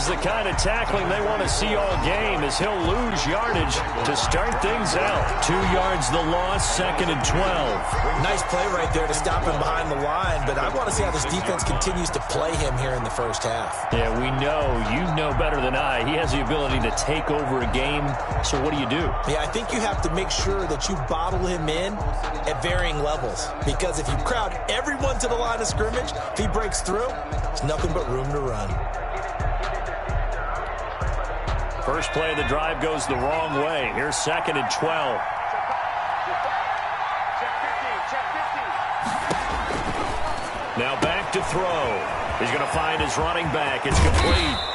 is the kind of tackling they want to see all game, as he'll lose yardage to start things out. 2 yards the loss, 2nd and 12. Nice play right there to stop him behind the line, but I want to see how this defense continues to play him here in the first half. Yeah, we know. You know better than I. He has the ability to take over a game, so what do you do? Yeah, I think you have to make sure that you bottle him in at varying levels, because if you crowd everyone to the line of scrimmage, if he breaks through, there's nothing but room to run. First play of the drive goes the wrong way. Here's 2nd and 12. Now back to throw. He's going to find his running back. It's complete.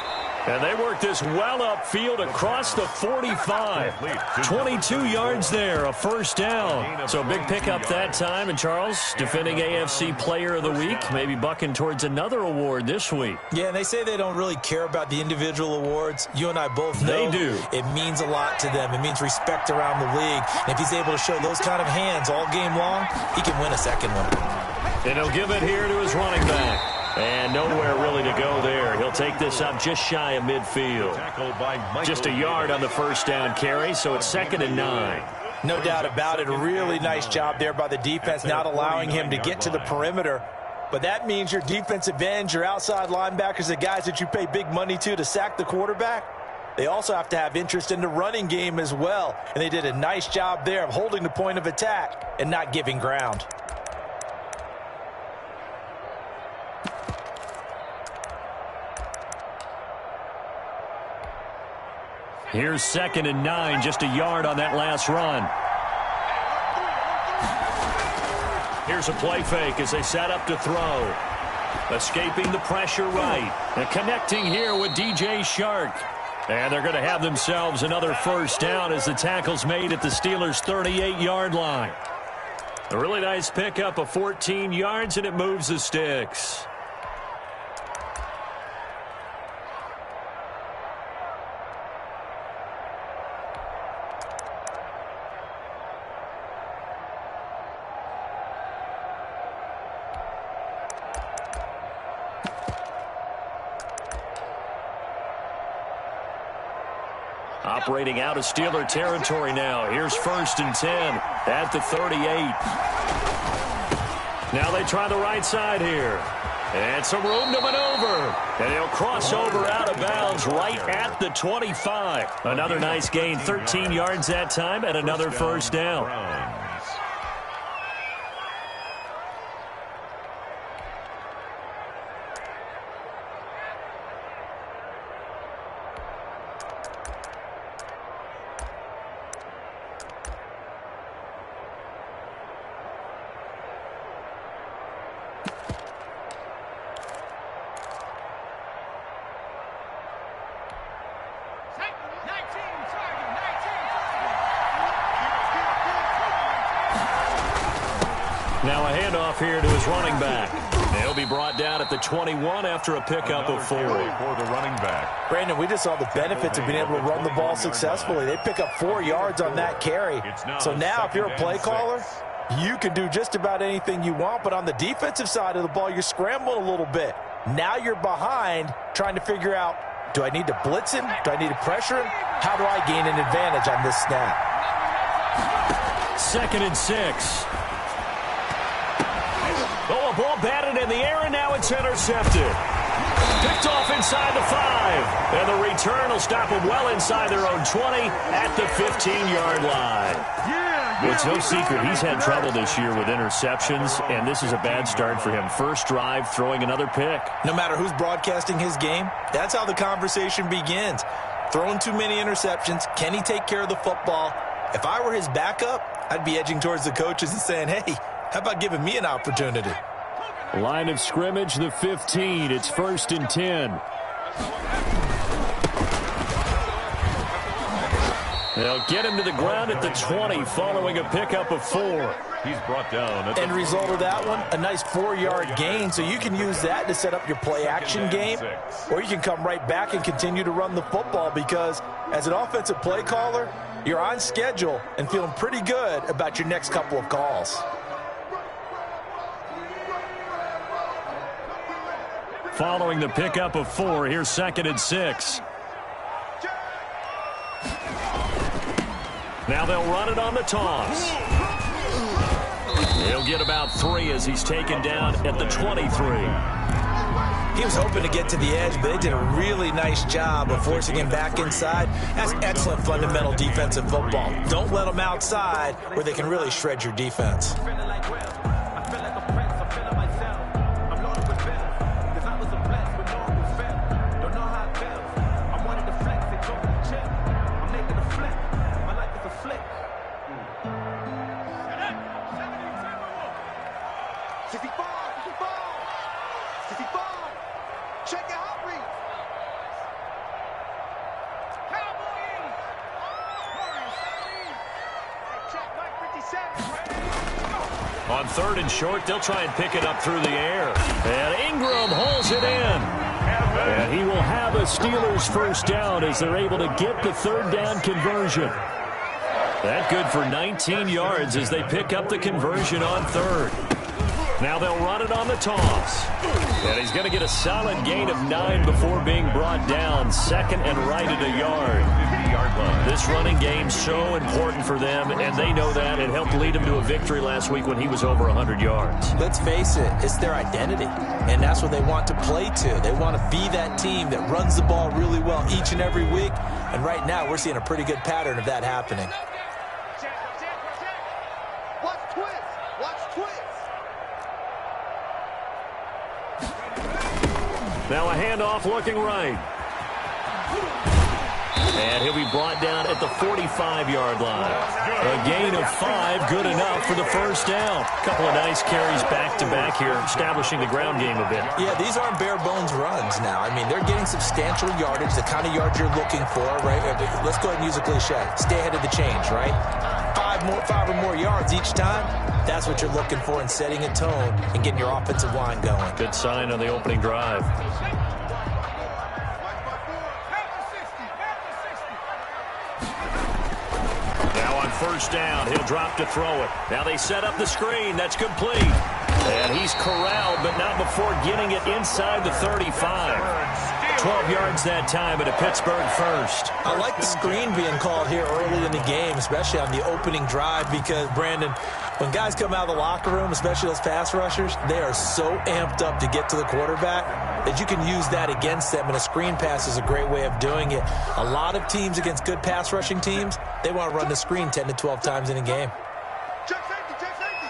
And they work this well upfield across the 45. 22 yards there, a first down. So big pickup that time. And Charles, defending AFC Player of the Week, maybe bucking towards another award this week. Yeah, and they say they don't really care about the individual awards. You and I both know they do. It means a lot to them. It means respect around the league. And if he's able to show those kind of hands all game long, he can win a second one. And he'll give it here to his running back. And nowhere really to go there. He'll take this up just shy of midfield. Just a yard on the first down carry, so it's 2nd and 9. No doubt about it. A really nice job there by the defense, not allowing him to get to the perimeter. But that means your defensive ends, your outside linebackers, the guys that you pay big money to sack the quarterback, they also have to have interest in the running game as well. And they did a nice job there of holding the point of attack and not giving ground. Here's 2nd and 9, just a yard on that last run. Here's a play fake as they set up to throw. Escaping the pressure right. And connecting here with DJ Shark. And they're going to have themselves another first down as the tackle's made at the Steelers' 38-yard line. A really nice pickup of 14 yards, and it moves the sticks. Operating out of Steeler territory now. Here's 1st and 10 at the 38. Now they try the right side here. And some room to maneuver. And he'll cross over out of bounds right at the 25. Another nice gain, 13 yards that time, and another first down. Now a handoff here to his running back. He'll be brought down at the 21 after a pickup of 4. For the running back. Brandon, we just saw the benefits of being able to run the ball successfully. They pick up 4 yards on that carry. So now if you're a play caller, you can do just about anything you want. But on the defensive side of the ball, you're scrambling a little bit. Now you're behind trying to figure out, do I need to blitz him? Do I need to pressure him? How do I gain an advantage on this snap? 2nd and 6. Oh, a ball batted in the air, and now it's intercepted. Picked off inside the 5. And the return will stop them well inside their own 20 at the 15-yard line. It's no secret he's had trouble this year with interceptions, and this is a bad start for him. First drive, throwing another pick. No matter who's broadcasting his game, that's how the conversation begins. Throwing too many interceptions. Can he take care of the football? If I were his backup, I'd be edging towards the coaches and saying, hey, how about giving me an opportunity? Line of scrimmage, the 15. It's 1st and 10. They'll get him to the ground at the 20 following a pickup of 4. He's brought down. End result of that one, a nice 4-yard gain, so you can use that to set up your play-action game, or you can come right back and continue to run the football because as an offensive play caller, you're on schedule and feeling pretty good about your next couple of calls. following the pickup of 4. Here's 2nd and 6. Now they'll run it on the toss. He'll get about 3 as he's taken down at the 23. He was hoping to get to the edge, but they did a really nice job of forcing him back inside. That's excellent fundamental defensive football. Don't let them outside where they can really shred your defense. On 3rd and short, they'll try and pick it up through the air. And Ingram holds it in. And he will have a Steelers first down as they're able to get the 3rd down conversion. That good for 19 yards as they pick up the conversion on 3rd. Now they'll run it on the toss. And he's going to get a solid gain of 9 before being brought down. 2nd and right at a yard. This running game's so important for them, and they know that. It helped lead them to a victory last week when he was over 100 yards. Let's face it, it's their identity, and that's what they want to play to. They want to be that team that runs the ball really well each and every week, and right now we're seeing a pretty good pattern of that happening. Watch twist. Watch twist. Now a handoff looking right. And he'll be brought down at the 45-yard line. A gain of 5, good enough for the first down. A couple of nice carries back-to-back here, establishing the ground game a bit. Yeah, these aren't bare-bones runs now. I mean, they're getting substantial yardage, the kind of yards you're looking for, right? Let's go ahead and use a cliche. Stay ahead of the change, right? 5 or more yards each time. That's what you're looking for in setting a tone and getting your offensive line going. Good sign on the opening drive. First down, he'll drop to throw it. Now they set up the screen. That's complete. And he's corralled, but not before getting it inside the 35. 12 yards that time, and a Pittsburgh first. I like the screen being called here early in the game, especially on the opening drive, because, Brandon, when guys come out of the locker room, especially those pass rushers, they are so amped up to get to the quarterback that you can use that against them, and a screen pass is a great way of doing it. A lot of teams against good pass rushing teams, they want to run the screen 10 to 12 times in a game. Check safety, check safety.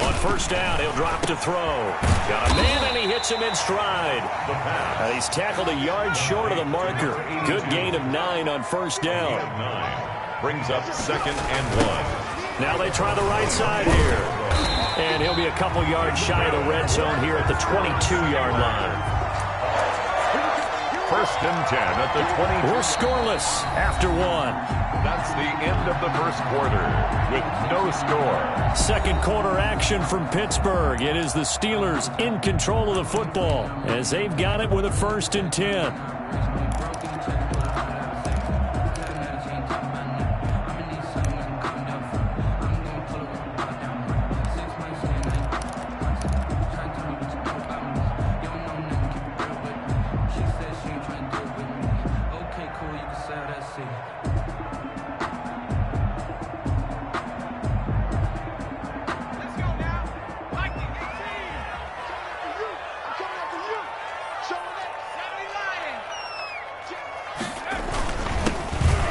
On first down, he'll drop to throw. Got a man, and he hits him in stride. He's tackled a yard short of the marker. Good gain of 9 on first down. 9 brings up 2nd and 1. Now they try the right side here. And he'll be a couple yards shy of the red zone here at the 22-yard line. 1st and 10 at the 20. We're scoreless after 1. That's the end of the first quarter with no score. Second quarter action from Pittsburgh. It is the Steelers in control of the football as they've got it with a 1st and 10.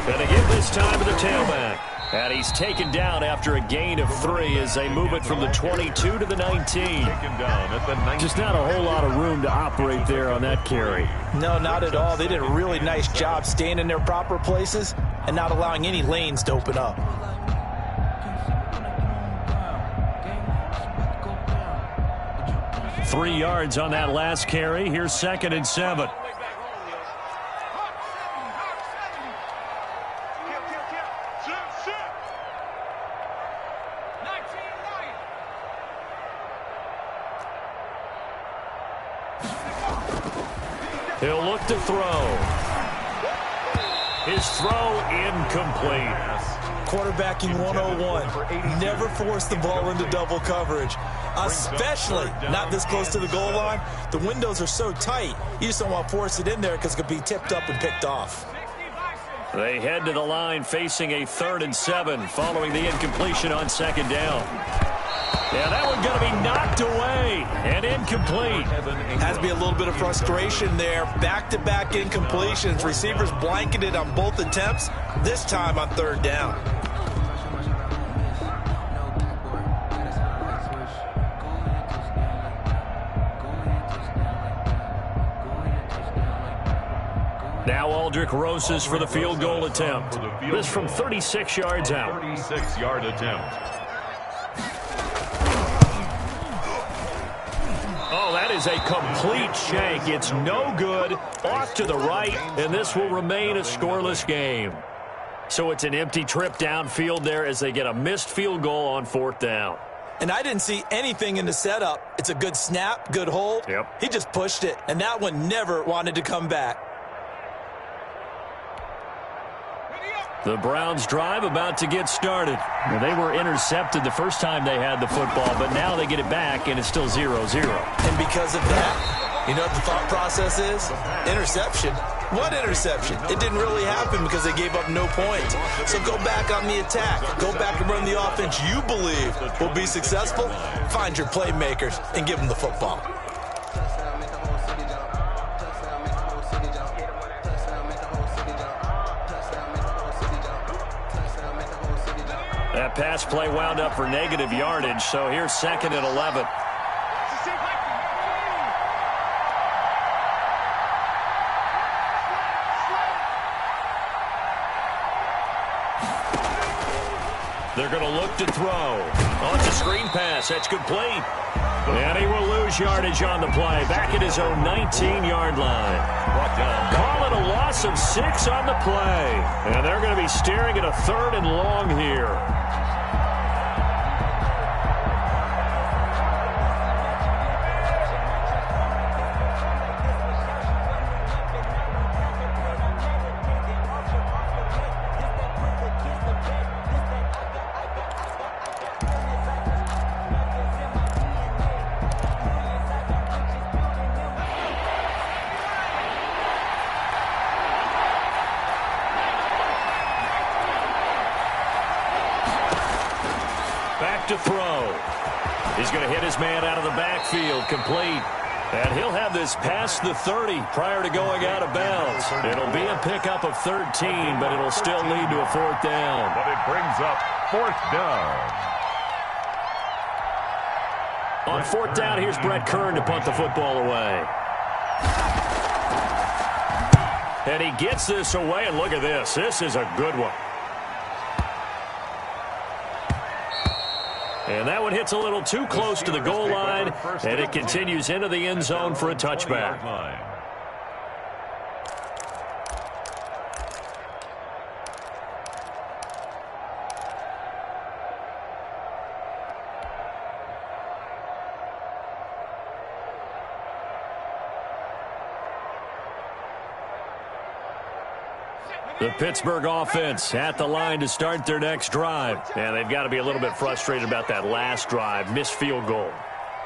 And again this time to the tailback. And he's taken down after a gain of 3 as they move it from the 22 to the 19. Taken down at the 19. Just not a whole lot of room to operate there on that carry. No, not at all. They did a really nice job staying in their proper places and not allowing any lanes to open up. Three yards on that last carry. Here's 2nd and 7. He'll look to throw. His throw incomplete. Quarterbacking 101. Never force the ball into double coverage, especially not this close to the goal line. The windows are so tight, you just don't want to force it in there because it could be tipped up and picked off. They head to the line facing a 3rd and 7 following the incompletion on 2nd down. Yeah, that one's going to be knocked away and incomplete. Has to be a little bit of frustration there. Back-to-back incompletions. Receivers blanketed on both attempts, this time on 3rd down. Now Aldrich Rosas for the field goal attempt. This from 36 yards out. 36-yard attempt. Oh, that is a complete shank. It's no good. Off to the right, and this will remain a scoreless game. So it's an empty trip downfield there as they get a missed field goal on 4th down. And I didn't see anything in the setup. It's a good snap, good hold. Yep. He just pushed it, and that one never wanted to come back. The Browns drive about to get started. Well, they were intercepted the first time they had the football, but now they get it back, and it's still 0-0. And because of that, you know what the thought process is? Interception. What interception? It didn't really happen because they gave up no points. So go back on the attack. Go back and run the offense you believe will be successful. Find your playmakers and give them the football. That pass play wound up for negative yardage, so here's 2nd and 11. They're going to look to throw. Oh, it's a screen pass. That's complete. And he will lose yardage on the play. Back at his own 19-yard line. Call it a loss of 6 on the play. And they're going to be staring at a 3rd and long here. To throw. He's going to hit his man out of the backfield, complete. And he'll have this past the 30 prior to going out of bounds. It'll be a pickup of 13, but it'll still lead to a 4th down. But it brings up 4th down. On 4th down, here's Brett Kern to punt the football away. And he gets this away, and look at this. This is a good one. And that one hits a little too close to the goal line, and it continues into the end zone for a touchback. The Pittsburgh offense at the line to start their next drive. And they've got to be a little bit frustrated about that last drive, missed field goal.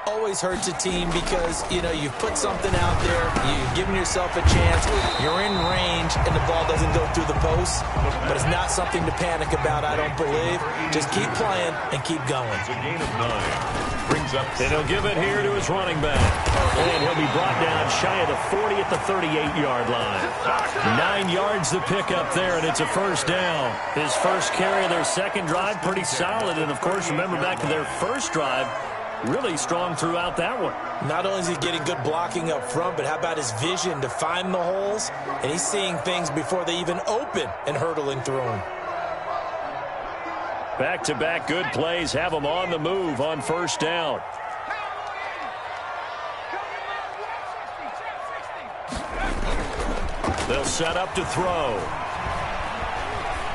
Always hurts a team because, you know, you've put something out there, you've given yourself a chance, you're in range, and the ball doesn't go through the post. But it's not something to panic about, I don't believe. Just keep playing and keep going. It's a gain of 9. Brings up, and he'll give it here to his running back. And he'll be brought down shy of the 40 at the 38-yard line. 9 yards to pick up there, and it's a 1st down. His first carry of their second drive, pretty solid. And, of course, remember back to their first drive, really strong throughout that one. Not only is he getting good blocking up front, but how about his vision to find the holes? And he's seeing things before they even open and hurtling through them. Back-to-back good plays have them on the move on 1st down. They'll set up to throw.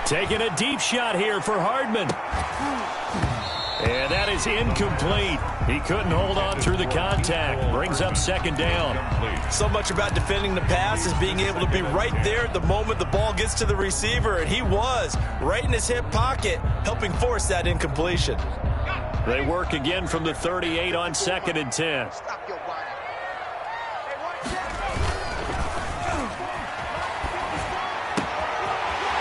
Taking a deep shot here for Hardman. And that is incomplete. He couldn't hold on through the contact. Brings up second down. So much about defending the pass is being able to be right there at the moment the ball gets to the receiver, and he was right in his hip pocket, helping force that incompletion. They work again from the 38 on 2nd and 10. Stop your body.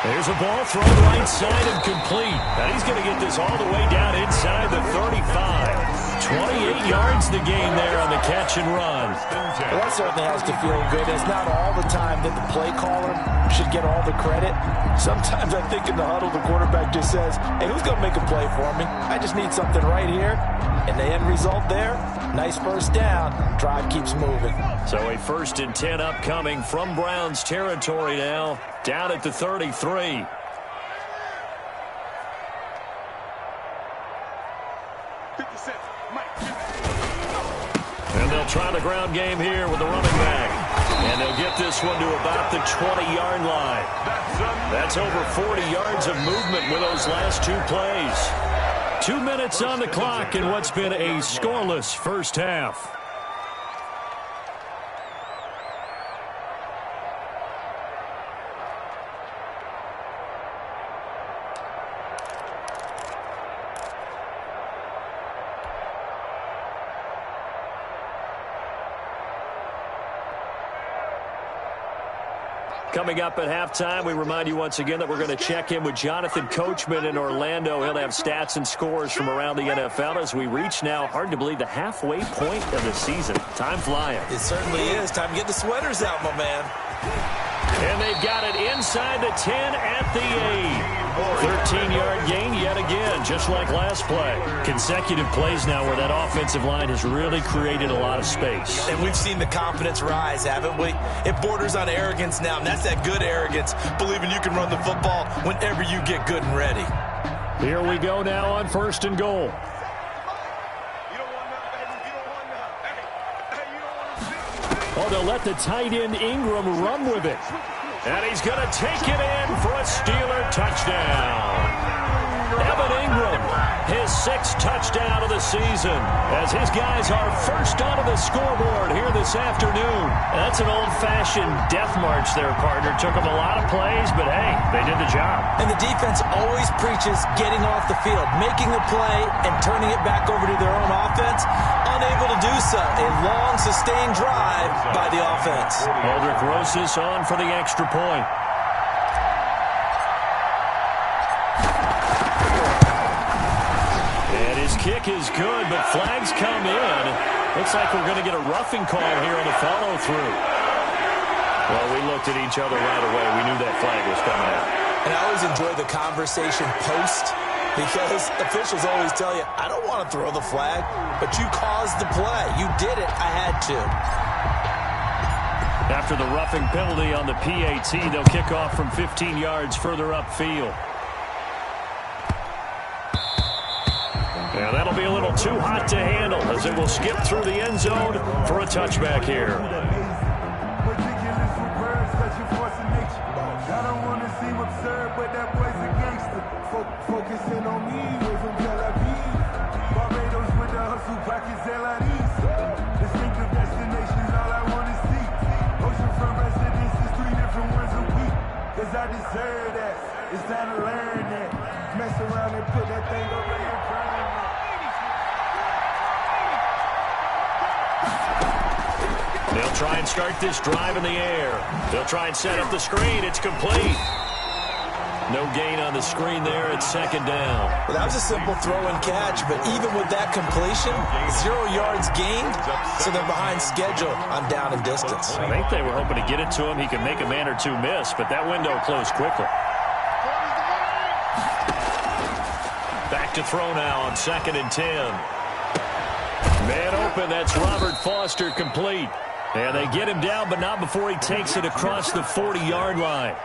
There's a ball thrown right side and complete. And he's going to get this all the way down inside the 35. 28 yards the gain there on the catch and run. Well, that certainly has to feel good. It's not all the time that the play caller should get all the credit. Sometimes I think in the huddle the quarterback just says, hey, who's going to make a play for me? I just need something right here. And the end result there, nice first down. Drive keeps moving. So a 1st and 10 upcoming from Browns territory now, down at the 33. And they'll try the ground game here with the running back. And they'll get this one to about the 20-yard line. That's over 40 yards of movement with those last 2 plays. 2 minutes on the clock in what's been a scoreless first half. Coming up at halftime, we remind you once again that we're going to check in with Jonathan Coachman in Orlando. He'll have stats and scores from around the NFL as we reach now, hard to believe, the halfway point of the season. Time flying. It certainly is. Time to get the sweaters out, my man. And they've got it inside the 10 at the 8. 13-yard gain yet again, just like last play. Consecutive plays now where that offensive line has really created a lot of space. And we've seen the confidence rise, haven't we? It borders on arrogance now, and that's that good arrogance, believing you can run the football whenever you get good and ready. Here we go now on 1st and goal. Oh, they'll let the tight end Ingram run with it. And he's going to take it in for a Steeler touchdown. Evan Ingram, his 6th touchdown of the season, as his guys are first onto the scoreboard here this afternoon. That's an old-fashioned death march there, partner. Took them a lot of plays, but hey, they did the job. And the defense always preaches getting off the field, making the play, and turning it back over to their own offense. Unable to do so. A long, sustained drive by the offense. Aldrick Rosas on for the extra point. And his kick is good, but flags come in. Looks like we're going to get a roughing call here on the follow-through. Well, we looked at each other right away. We knew that flag was coming out. And I always enjoy the conversation post, because officials always tell you, I don't want to throw the flag, but you caused the play. You did it. I had to. After the roughing penalty on the PAT, they'll kick off from 15 yards further upfield. And that'll be a little too hot to handle as it will skip through the end zone for a touchback here. Focusing on me, we're from Tel Aviv. Barbados with the hustle pockets, LIDs. Distinctive destinations, all I want to see. Oceanfront residences, 3 different ones a week. Cause I deserve that. It's time to learn that. Mess around and put that thing over your crown. They'll try and start this drive in the air. They'll try and set up the screen. It's complete. No gain on the screen there at 2nd down. Well, that was a simple throw and catch, but even with that completion, 0 yards gained, so they're behind schedule on down and distance. I think they were hoping to get it to him. He could make a man or two miss, but that window closed quickly. Back to throw now on 2nd and 10. Man open, that's Robert Foster, complete. And they get him down, but not before he takes it across the 40-yard line.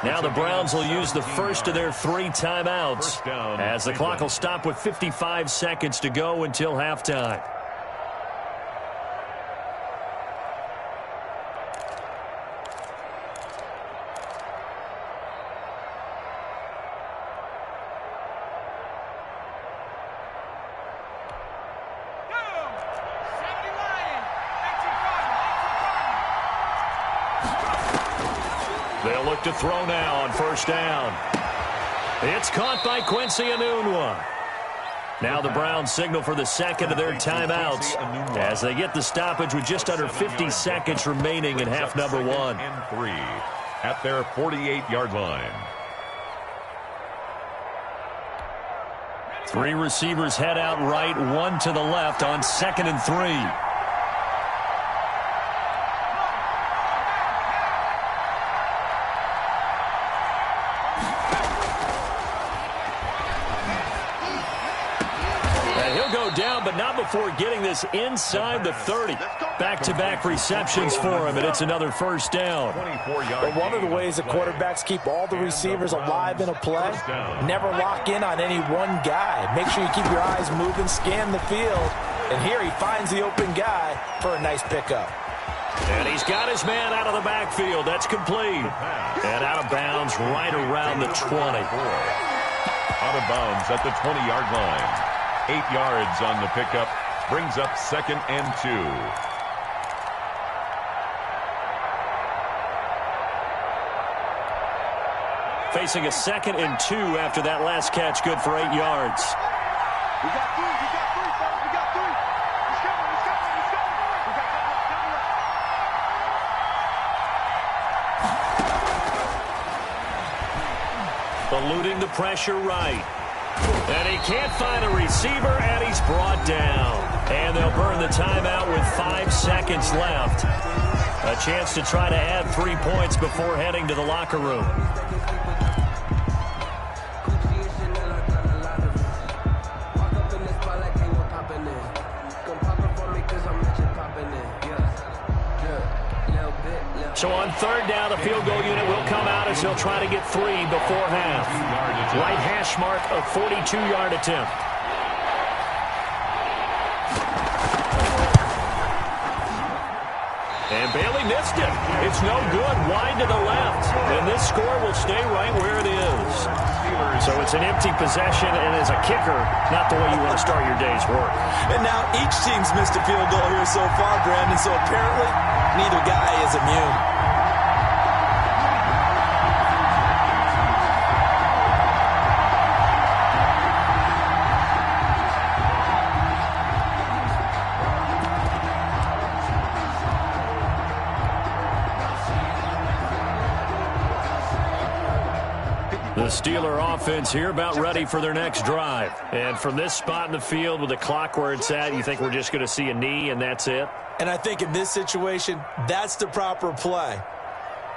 Now the Browns will use the first of their 3 timeouts as the clock will stop with 55 seconds to go until halftime. They'll look to throw now on first down. It's caught by Quincy Enunwa. Now the Browns signal for the second of their timeouts as they get the stoppage with just under 50 seconds remaining in half number one. And 3 at their 48-yard line. 3 receivers head out right, 1 to the left on 2nd and 3. Down, but not before getting this inside the 30. Back-to-back receptions for him, and it's another first down. But one of the ways the quarterbacks keep all the receivers alive in a play, never lock in on any one guy. Make sure you keep your eyes moving, scan the field, and here he finds the open guy for a nice pickup. And he's got his man out of the backfield. That's complete. And out of bounds right around the 20. Out of bounds at the 20-yard line. 8 yards on the pickup, brings up 2nd and 2. Facing a 2nd and 2 after that last catch, good for 8 yards. We got 3, we got 3, fellas, we got 3. Let's go, let's go, let's go. We got that. Eluding the pressure right. And he can't find a receiver, and he's brought down. And they'll burn the timeout with 5 seconds left. A chance to try to add 3 points before heading to the locker room. So on 3rd down, the field goal unit will come out as he'll try to get 3 before half. Right hash mark, a 42-yard attempt. And Bailey missed it. It's no good, wide to the left. And this score will stay right where it is. So it's an empty possession, and as a kicker, not the way you want to start your day's work. And now each team's missed a field goal here so far, Brandon, so apparently neither guy is immune. The Steeler offense here about ready for their next drive. And from this spot in the field with the clock where it's at, you think we're just going to see a knee and that's it? And I think in this situation, that's the proper play.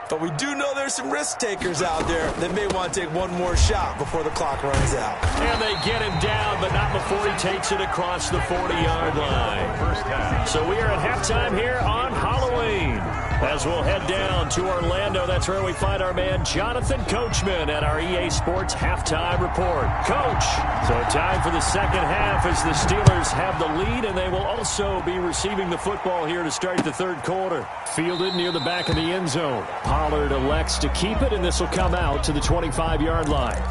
But we do know there's some risk takers out there that may want to take one more shot before the clock runs out. And they get him down, but not before he takes it across the 40-yard line. So we are at halftime here on Halloween. As we'll head down to Orlando, that's where we find our man Jonathan Coachman at our EA Sports Halftime Report. Coach, so time for the second half as the Steelers have the lead, and they will also be receiving the football here to start the 3rd quarter. Fielded near the back of the end zone. Pollard elects to keep it, and this will come out to the 25-yard line.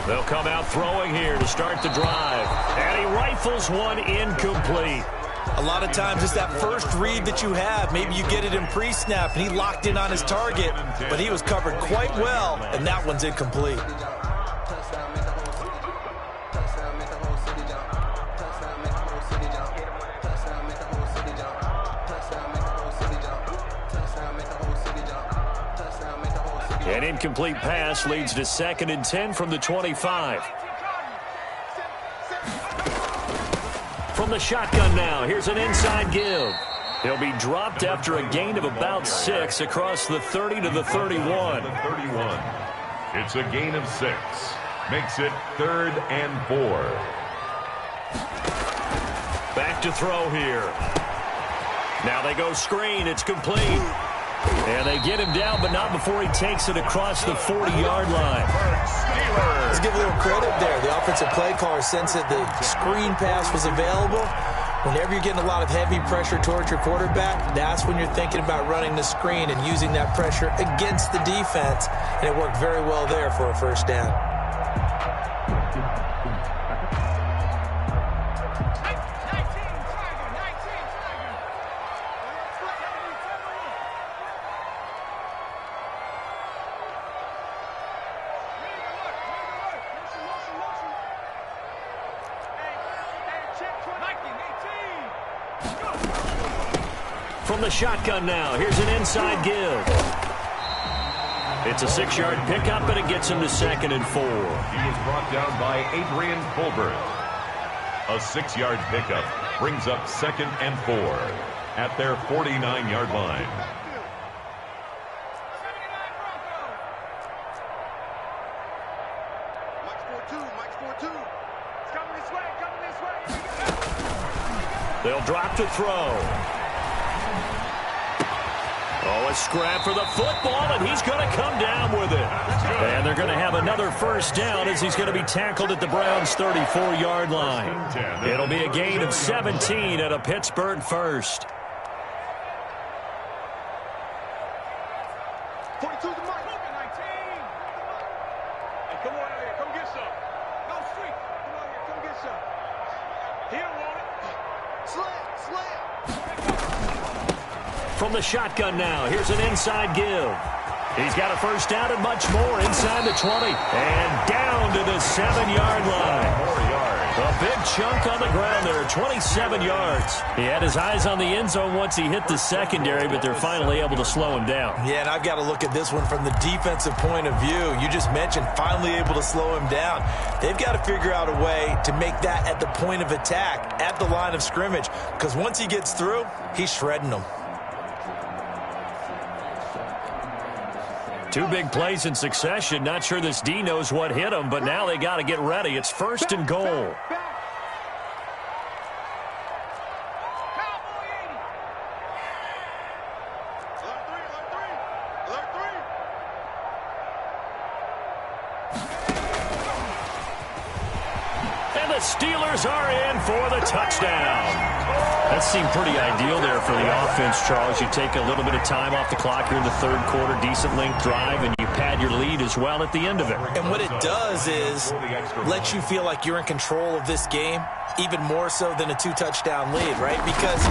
They'll come out throwing here to start the drive. And he rifles one incomplete. A lot of times it's that first read that you have. Maybe you get it in pre-snap, and he locked in on his target, but he was covered quite well, and that one's incomplete. An incomplete pass leads to 2nd and 10 from the 25. From the shotgun now, here's an inside give. He'll be dropped after a gain of about 6 across the 30 to the 31. It's a gain of 6. Makes it 3rd and 4. Back to throw here. Now they go screen. It's complete. And they get him down, but not before he takes it across the 40-yard line. Let's give a little credit there. The offensive play caller sensed that the screen pass was available, Whenever you're getting a lot of heavy pressure towards your quarterback, that's when you're thinking about running the screen and using that pressure against the defense. And it worked very well there for a first down. From the shotgun now, here's an inside give. It's a 6-yard pickup, and it gets him to 2nd and 4. He was brought down by Adrian Colbert. A 6-yard pickup brings up 2nd and 4 at their 49-yard line. They'll drop to throw. Oh, a scrap for the football, and he's going to come down with it. And they're going to have another first down as he's going to be tackled at the Browns' 34-yard line. It'll be a gain of 17 at a Pittsburgh first. 42's the mark. 19. Hey, come on out here. Come get some. No street. Come on here. Come get some. He don't want it. Slam. From the shotgun now, here's an inside give. He's got a first down and much more inside the 20. And down to the 7-yard line. 4 yards. A big chunk on the ground there, 27 yards. He had his eyes on the end zone once he hit the secondary, but they're finally able to slow him down. Yeah, and I've got to look at this one from the defensive point of view. You just mentioned finally able to slow him down. They've got to figure out a way to make that at the point of attack, at the line of scrimmage, because once he gets through, he's shredding them. 2 big plays in succession. Not sure this D knows what hit him, but now they got to get ready. It's 1st and goal. And the Steelers are in for the touchdown. That seemed pretty ideal there for the offense, Charles. You take a little bit of time off the clock here in the 3rd quarter, decent length drive, and you pad your lead as well at the end of it. And what it does is let you feel like you're in control of this game, even more so than a 2-touchdown lead, right? Because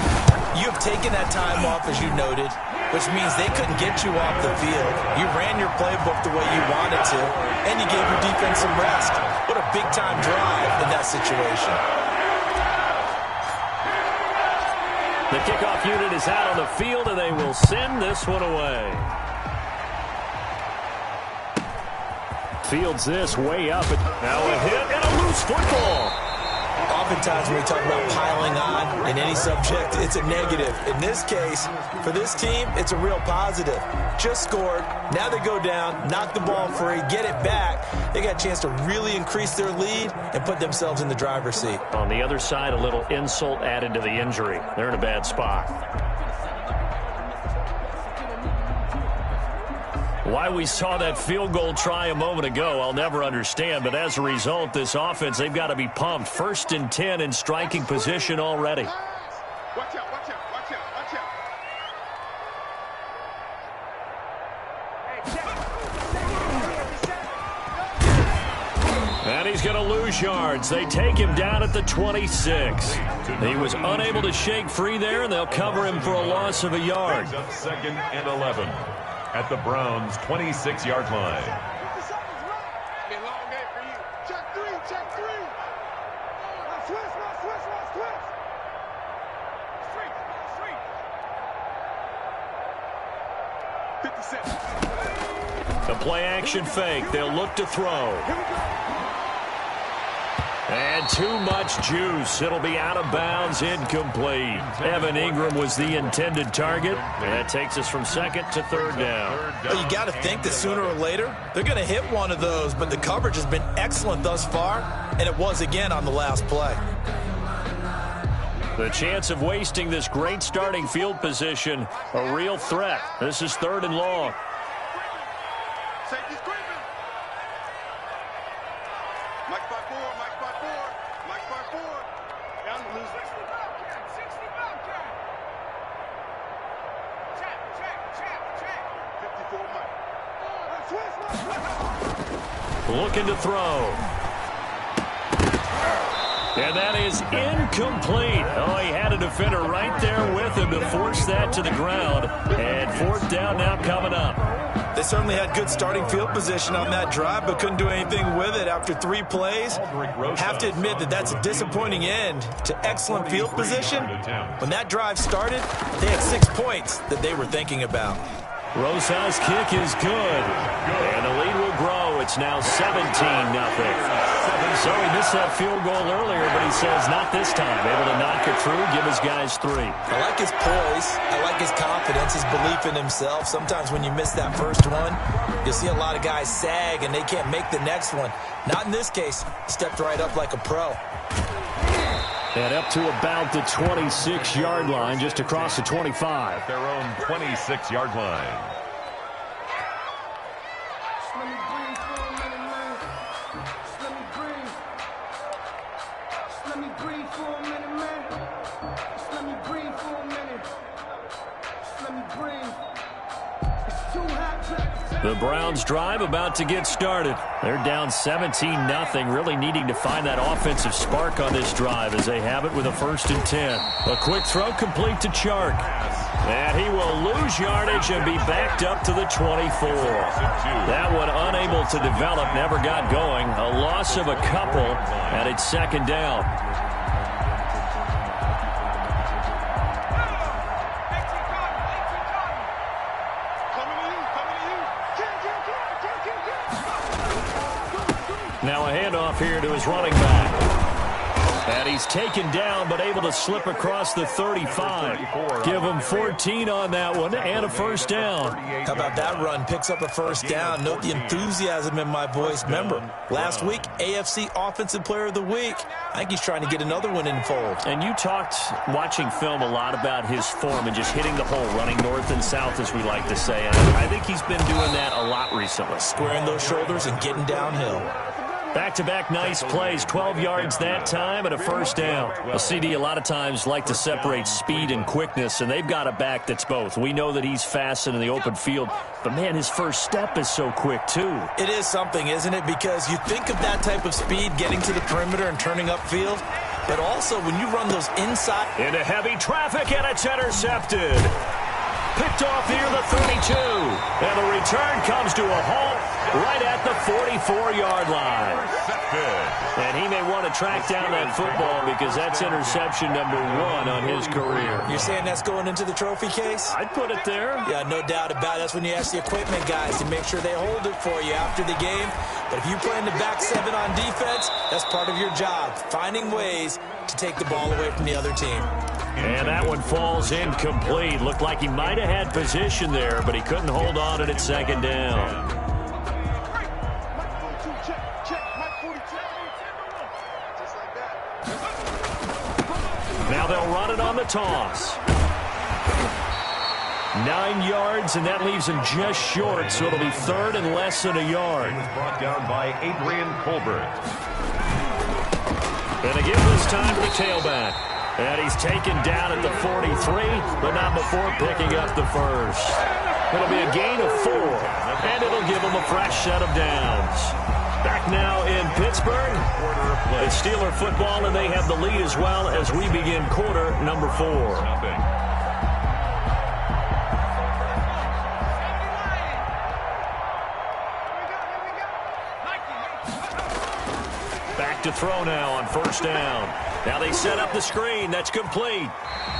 you have taken that time off, as you noted, which means they couldn't get you off the field. You ran your playbook the way you wanted to, and you gave your defense some rest. What a big-time drive in that situation. The kickoff unit is out on the field, and they will send this one away. Fields this way up. Now a hit and a loose football. Oftentimes when we talk about piling on in any subject, it's a negative. In this case, for this team, it's a real positive. Just scored. Now they go down, knock the ball free, get it back. They got a chance to really increase their lead and put themselves in the driver's seat. On the other side, a little insult added to the injury. They're in a bad spot. Why we saw that field goal try a moment ago, I'll never understand. But as a result, this offense, they've got to be pumped. 1st and 10 in striking position already. Watch out, watch out, watch out, watch out. And he's going to lose yards. They take him down at the 26. He was unable to shake free there, and they'll cover him for a loss of a yard. 2nd and 11 at the Browns' 26-yard line. Be a long day for you. Check 3, check 3. Switch. Street. 57. The play-action fake. They'll look to throw. And too much juice. It'll be out of bounds, incomplete. Evan Ingram was the intended target. And that takes us from 2nd to 3rd down. Well, you got to think that sooner or later, they're going to hit one of those, but the coverage has been excellent thus far, and it was again on the last play. The chance of wasting this great starting field position, a real threat. This is 3rd and long. Safety's creeping. Mike by 4. Down to lose. Looking to throw. And that is incomplete. Oh, he had a defender right there with him to force that to the ground. And fourth down now coming up. They certainly had good starting field position on that drive, but couldn't do anything with it after 3 plays. Have to admit that that's a disappointing end to excellent field position. When that drive started, they had 6 points that they were thinking about. Rosa's kick is good. And the lead will grow. It's now 17-0. So he missed that field goal earlier, but he says not this time. Able to knock it through, give his guys 3. I like his poise. I like his confidence, his belief in himself. Sometimes when you miss that first one, you'll see a lot of guys sag and they can't make the next one. Not in this case. Stepped right up like a pro. And up to about the 26-yard line, just across the 25. Their own 26-yard line. The Browns drive about to get started. They're down 17-0, really needing to find that offensive spark on this drive as they have it with a 1st and 10. A quick throw complete to Chark. And he will lose yardage and be backed up to the 24. That one unable to develop, never got going. A loss of a couple, and it's 2nd down. Now a handoff here to his running back. And he's taken down, but able to slip across the 35. Give him 14 on that one and a 1st down. How about that run? Picks up a 1st down. Note the enthusiasm in my voice. Remember, last week, AFC Offensive Player of the Week. I think he's trying to get another one in the fold. And you talked, watching film, a lot about his form and just hitting the hole, running north and south, as we like to say. And I think he's been doing that a lot recently. Squaring those shoulders and getting downhill. Back-to-back nice plays, 12 yards that time and a 1st down. A CD a lot of times like to separate speed and quickness, and they've got a back that's both. We know that he's fast in the open field, but, man, his first step is so quick, too. It is something, isn't it? Because you think of that type of speed getting to the perimeter and turning upfield, but also when you run those inside. Into heavy traffic, and it's intercepted. Picked off near the 32. And the return comes to a halt right at the 44-yard line. And he may want to track down that football because that's interception number 1 on his career. You're saying that's going into the trophy case? I'd put it there. Yeah, no doubt about it. That's when you ask the equipment guys to make sure they hold it for you after the game. But if you play in the back 7 on defense, that's part of your job, finding ways to take the ball away from the other team. And that one falls incomplete. Looked like he might have had position there, but he couldn't hold on to it at 2nd down. Now they'll run it on the toss. 9 yards, and that leaves him just short, so it'll be 3rd and less than a yard. He was brought down by Adrian Colbert. And again this time to the tailback. And he's taken down at the 43, but not before picking up the 1st. It'll be a gain of 4, and it'll give him a fresh set of downs. Back now in Pittsburgh. It's Steeler football, and they have the lead as well as we begin quarter number 4. To throw now on 1st down. Now they set up the screen. That's complete.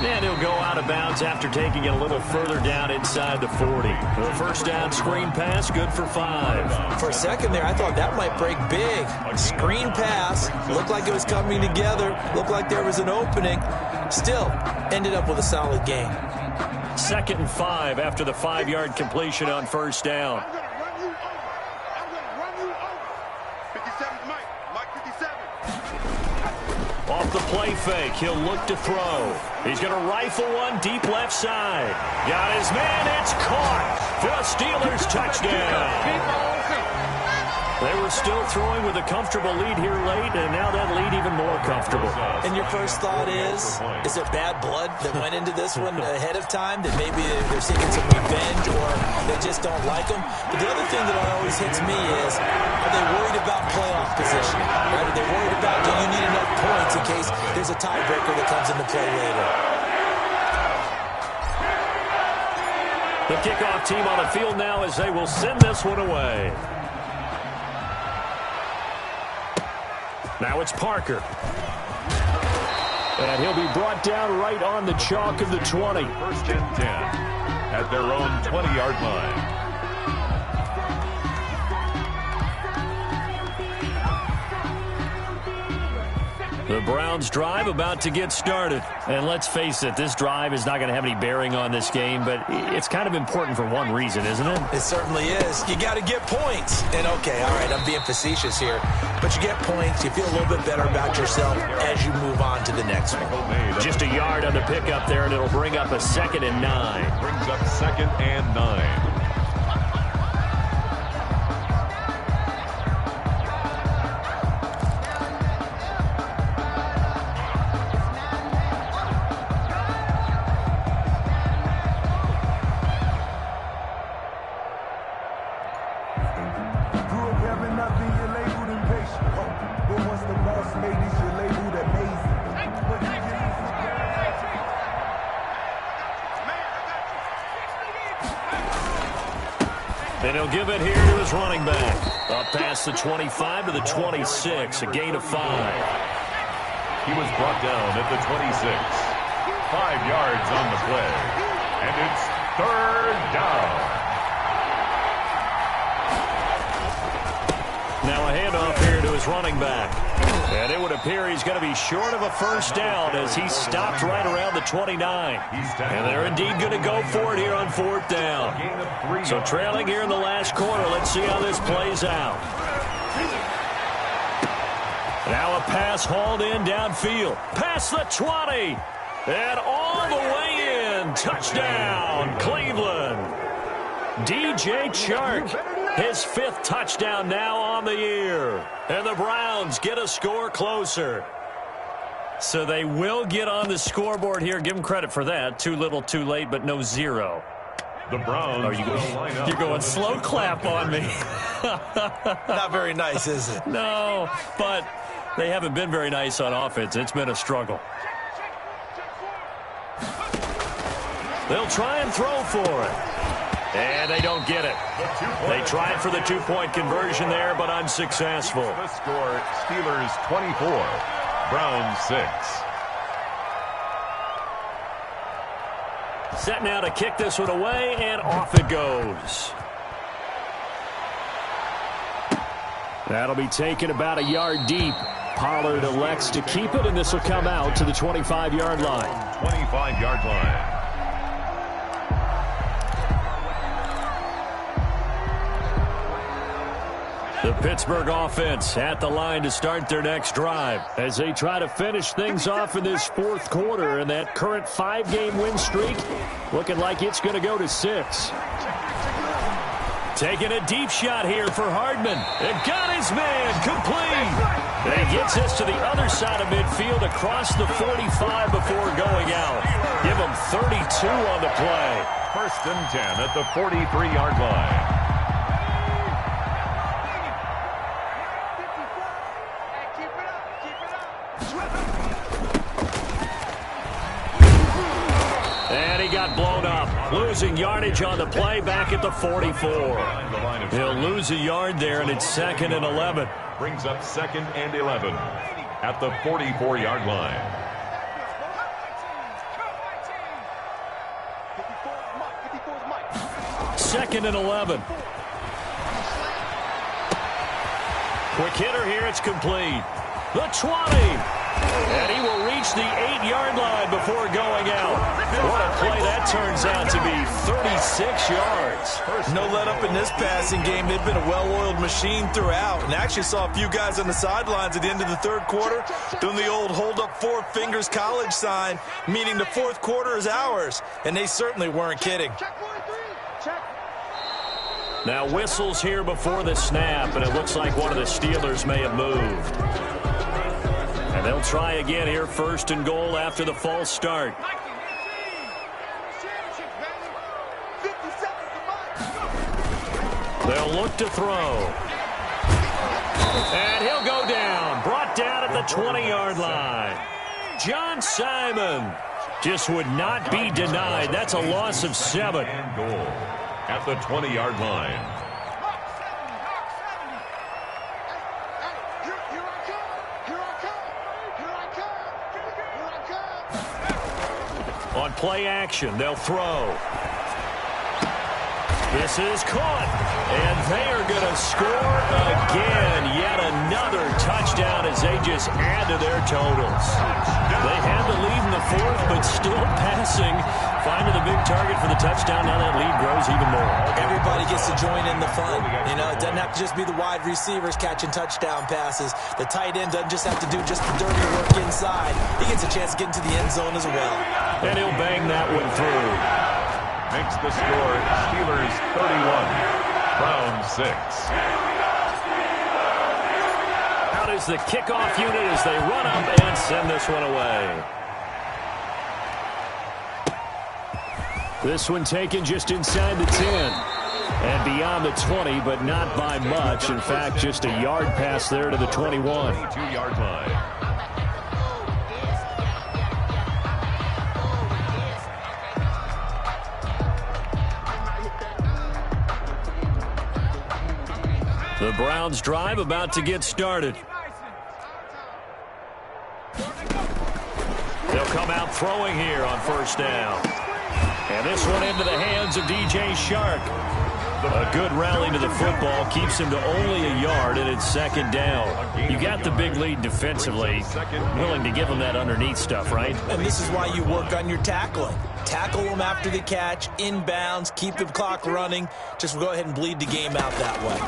And he'll go out of bounds after taking it a little further down inside the 40. The 1st down screen pass, good for 5. For a second there, I thought that might break big. Screen pass. Looked like it was coming together. Looked like there was an opening. Still, ended up with a solid gain. 2nd and 5 after the 5-yard completion on 1st down. Off the play fake, he'll look to throw. He's going to rifle one deep left side. Got his man, it's caught for a Steelers touchdown. They were still throwing with a comfortable lead here late, and now that lead even more comfortable. And your first thought is there bad blood that went into this one ahead of time, that maybe they're seeking some revenge, or they just just don't like them. But the other thing that always hits me is, are they worried about playoff position? Right? Are they worried about, do you need enough points in case there's a tiebreaker that comes into play later? The kickoff team on the field now as they will send this one away. Now it's Parker. And he'll be brought down right on the chalk of the 20. First and 10 at their own 20-yard line. The Browns drive about to get started. And let's face it, this drive is not going to have any bearing on this game, but it's kind of important for one reason, isn't it? It certainly is. You got to get points. And okay, all right, I'm being facetious here, but you get points, you feel a little bit better about yourself as you move on to the next one. Just a yard on the pickup there, and it'll bring up a 2nd and 9. Brings up 2nd and 9. And he'll give it here to his running back. Up past the 25 to the 26, a gain of 5. He was brought down at the 26. 5 yards on the play. And it's 3rd down. Now a handoff here to his running back. And it would appear he's going to be short of a first down as he stopped right around the 29. And they're indeed going to go for it here on 4th down. So trailing here in the last quarter. Let's see how this plays out. Now a pass hauled in downfield. Past the 20. And all the way in. Touchdown, Cleveland. DJ Chark. His 5th touchdown now on the year. And the Browns get a score closer. So they will get on the scoreboard here. Give them credit for that. Too little, too late, but no 0. The Browns You're going slow clap on me. Not very nice, is it? No, but they haven't been very nice on offense. It's been a struggle. They'll try and throw for it. And they don't get it. They tried for the 2-point conversion there, but unsuccessful. The score, Steelers 24, Browns 6. Set now to kick this one away, and off it goes. That'll be taken about a yard deep. Pollard elects to keep it, and this will come out to the 25-yard line. 25-yard line. The Pittsburgh offense at the line to start their next drive as they try to finish things off in this 4th quarter, and that current 5-game win streak looking like it's going to go to 6. Taking a deep shot here for Hardman. And got his man complete. And he gets this to the other side of midfield across the 45 before going out. Give him 32 on the play. 1st and 10 at the 43-yard line. And he got blown up. Losing yardage on the play back at the 44. He'll lose a yard there, and it's 2nd and 11. Brings up 2nd and 11 at the 44-yard line. Second and 11. Quick hitter here. It's complete. The 20. And he will reach the 8-yard line before going out. What a play that turns out to be. 36 yards. No let up in this passing game. They've been a well-oiled machine throughout. And actually saw a few guys on the sidelines at the end of the 3rd quarter doing the old hold up 4 fingers college sign, meaning the 4th quarter is ours. And they certainly weren't kidding. Now whistles here before the snap, and it looks like one of the Steelers may have moved. And they'll try again here, 1st and goal after the false start. They'll look to throw. And he'll go down. Brought down at the 20-yard line. John Simon just would not be denied. That's a loss of 7. And goal at the 20-yard line. On play action, they'll throw. This is caught, and they are going to score again. Yet another touchdown as they just add to their totals. They had the lead in the fourth, but still passing. Finding the big target for the touchdown. Now that lead grows even more. Everybody gets to join in the fun. You know, it doesn't have to just be the wide receivers catching touchdown passes. The tight end doesn't just have to do just the dirty work inside. He gets a chance to get into the end zone as well. And he'll bang that one through. Makes the score Steelers 31, Browns 6. Out is the kickoff unit as they run up and send this one away. This one taken just inside the 10 and beyond the 20, but not by much. In fact, just a yard pass there to the 21. 22-yard line. The Browns drive about to get started. They'll come out throwing here on first down. And this one into the hands of DJ Shark. A good rally to the football keeps him to only a yard, and it's second down. You got the big lead defensively. Willing to give him that underneath stuff, right? And this is why you work on your tackling. Tackle them after the catch, inbounds, keep the clock running. Just go ahead and bleed the game out that way.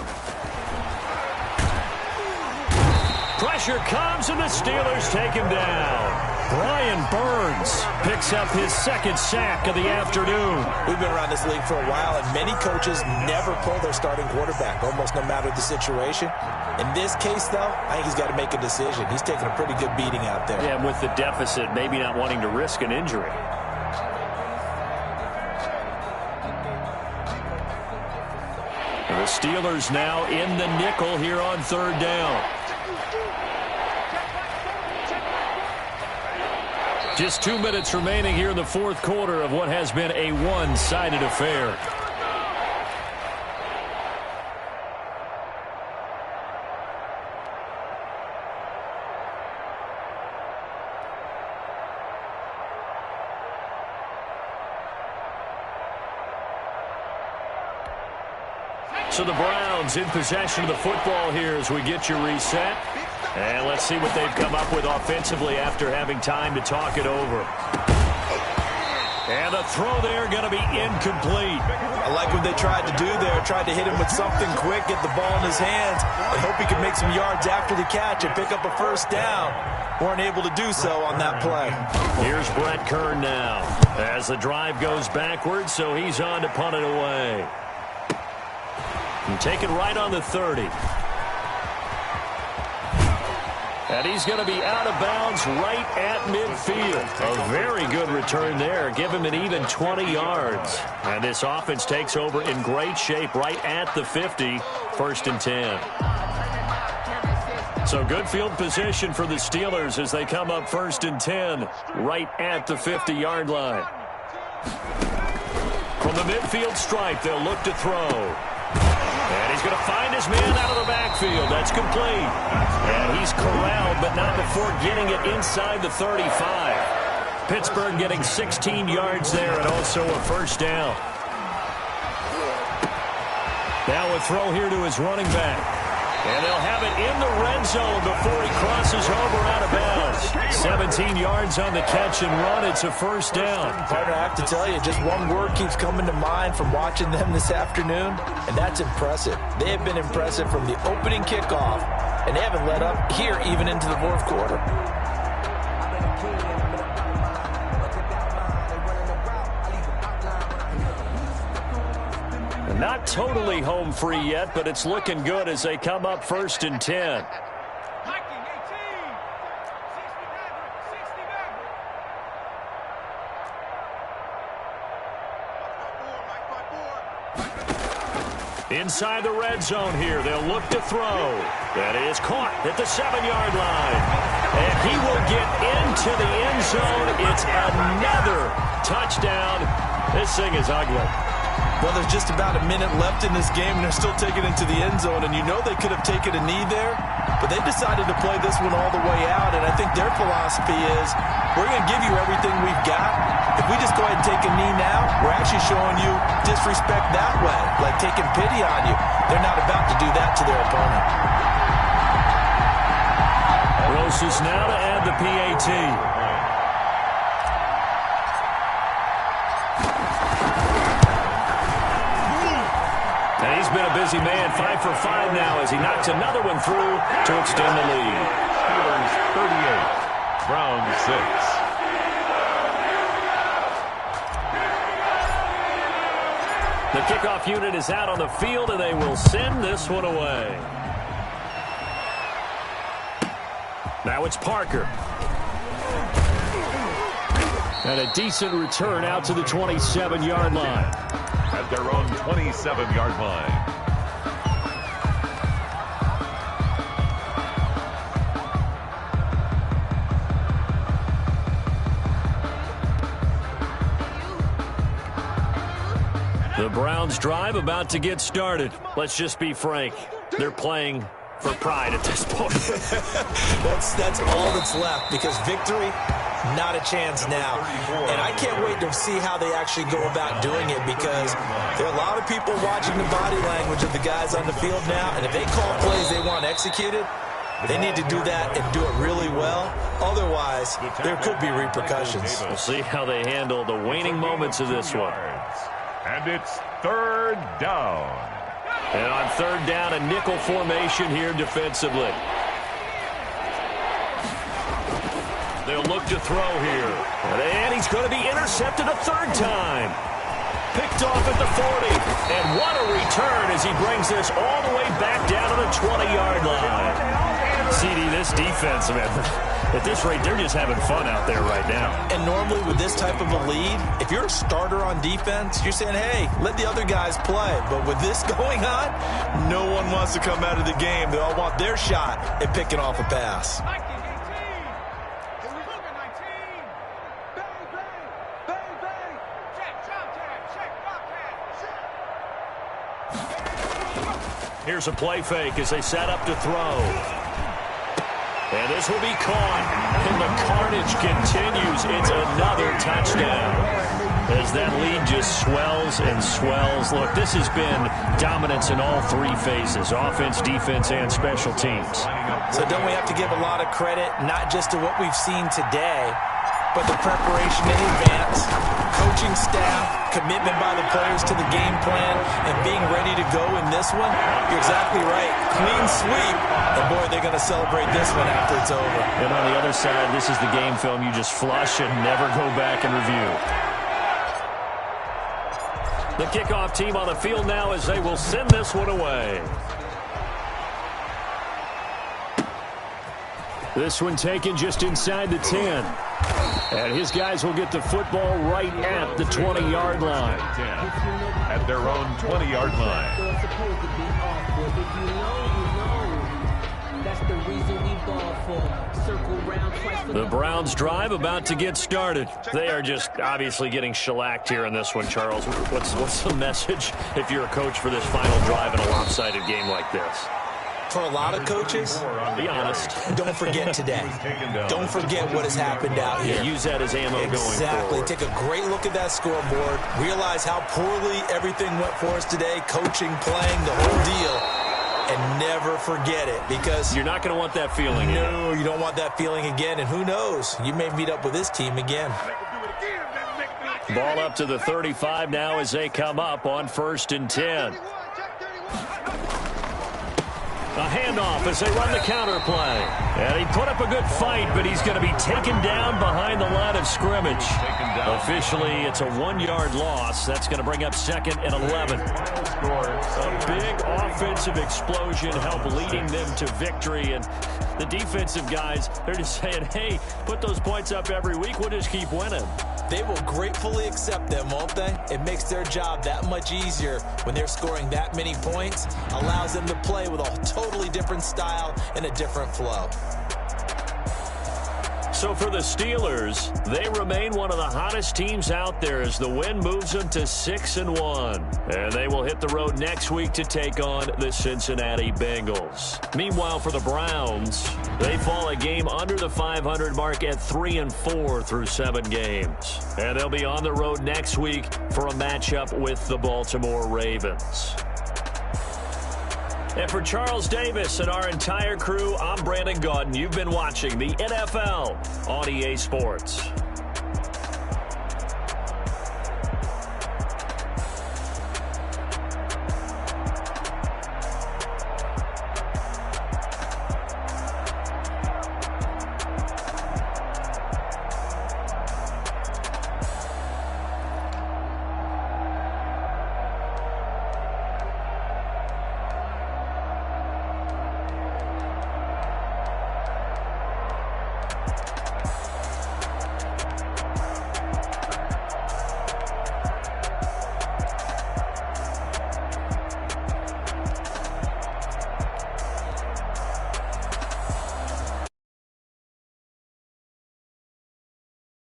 Pressure comes, and the Steelers take him down. Brian Burns picks up his second sack of the afternoon. We've been around this league for a while, and many coaches never pull their starting quarterback, almost no matter the situation. In this case, though, I think he's got to make a decision. He's taking a pretty good beating out there. Yeah, and with the deficit, maybe not wanting to risk an injury. The Steelers now in the nickel here on third down. Just 2 minutes remaining here in the fourth quarter of what has been a one-sided affair. So the Browns in possession of the football here as we get you reset. And let's see what they've come up with offensively after having time to talk it over. And the throw there going to be incomplete. I like what they tried to do there. Tried to hit him with something quick, get the ball in his hands. I hope he can make some yards after the catch and pick up a first down. Weren't able to do so on that play. Here's Brett Kern now as the drive goes backwards, so he's on to punt it away. And take it right on the 30. And he's going to be out of bounds right at midfield. A very good return there. Give him an even 20 yards. And this offense takes over in great shape right at the 50. First and 10. So good field position for the Steelers as they come up first and 10 right at the 50-yard line. From the midfield stripe, they'll look to throw. And he's going to find his man out of the backfield. That's complete. And he's corralled, but not before getting it inside the 35. Pittsburgh getting 16 yards there and also a first down. Now a throw here to his running back. And they'll have it in the red zone before he crosses over out of bounds. 17 yards on the catch and run. It's a first down. Partner, I have to tell you, just one word keeps coming to mind from watching them this afternoon, and that's impressive. They have been impressive from the opening kickoff, and they haven't let up here even into the fourth quarter. Not totally home free yet, but it's looking good as they come up first and 10. Inside the red zone here, they'll look to throw. That is caught at the 7-yard line. And he will get into the end zone. It's another touchdown. This thing is ugly. Well, there's just about a minute left in this game, and they're still taking it into the end zone. And you know they could have taken a knee there, but they decided to play this one all the way out. And I think their philosophy is, we're going to give you everything we've got. If we just go ahead and take a knee now, we're actually showing you disrespect that way, like taking pity on you. They're not about to do that to their opponent. Roses now to add the PAT. And he's been a busy man, 5 for 5 now as he knocks another one through to extend the lead. Steelers 38, Browns 6. The kickoff unit is out on the field, and they will send this one away. Now it's Parker. And a decent return out to the 27-yard line. At their own 27-yard line. The Browns drive about to get started. Let's just be frank. They're playing for pride at this point. That's all that's left, because victory, not a chance now. And I can't wait to see how they actually go about doing it, because there are a lot of people watching the body language of the guys on the field now, and if they call plays they want executed, they need to do that and do it really well. Otherwise, there could be repercussions. We'll see how they handle the waning moments of this one. And it's 3rd down. And on 3rd down, a nickel formation here defensively. They'll look to throw here. And he's going to be intercepted a 3rd time. Picked off at the 40. And what a return as he brings this all the way back down to the 20-yard line. CD, this defense, man, at this rate, they're just having fun out there right now. And normally with this type of a lead, if you're a starter on defense, you're saying, hey, let the other guys play. But with this going on, no one wants to come out of the game. They all want their shot at picking off a pass. Here's a play fake as they set up to throw. And this will be caught. And the carnage continues. It's another touchdown. As that lead just swells and swells. Look, this has been dominance in all 3 phases. Offense, defense, and special teams. So don't we have to give a lot of credit, not just to what we've seen today, but the preparation in advance, coaching staff, commitment by the players to the game plan, and being ready to go in this one? You're exactly right. Clean sweep. And, boy, they're going to celebrate this one after it's over. And on the other side, this is the game film you just flush and never go back and review. The kickoff team on the field now as they will send this one away. This one taken just inside the 10. And his guys will get the football right at the 20-yard line. 10 at their own 20-yard line. The Browns drive about to get started. They are just obviously getting shellacked here in this one, Charles. What's the message if you're a coach for this final drive in a lopsided game like this? For a lot of coaches, be honest, don't forget today. Don't forget what has happened out here. Yeah, use that as ammo going forward. Exactly. Take a great look at that scoreboard. Realize how poorly everything went for us today, coaching, playing, the whole deal. And never forget it, because you're not going to want that feeling. No, you don't want that feeling again. And who knows? You may meet up with this team again. Ball up to the 35 now as they come up on 1st and 10. A handoff as they run the counter play. And he put up a good fight, but he's going to be taken down behind the line of scrimmage. Officially, it's a 1-yard loss. That's going to bring up 2nd and 11. A big offensive explosion helped leading them to victory. And the defensive guys, they're just saying, hey, put those points up every week. We'll just keep winning. They will gratefully accept them, won't they? It makes their job that much easier when they're scoring that many points, allows them to play with a totally different style and a different flow. So for the Steelers, they remain one of the hottest teams out there as the win moves them to 6-1. And they will hit the road next week to take on the Cincinnati Bengals. Meanwhile, for the Browns, they fall a game under the 500 mark at 3-4 through 7 games. And they'll be on the road next week for a matchup with the Baltimore Ravens. And for Charles Davis and our entire crew, I'm Brandon Gaudin. You've been watching the NFL on EA Sports.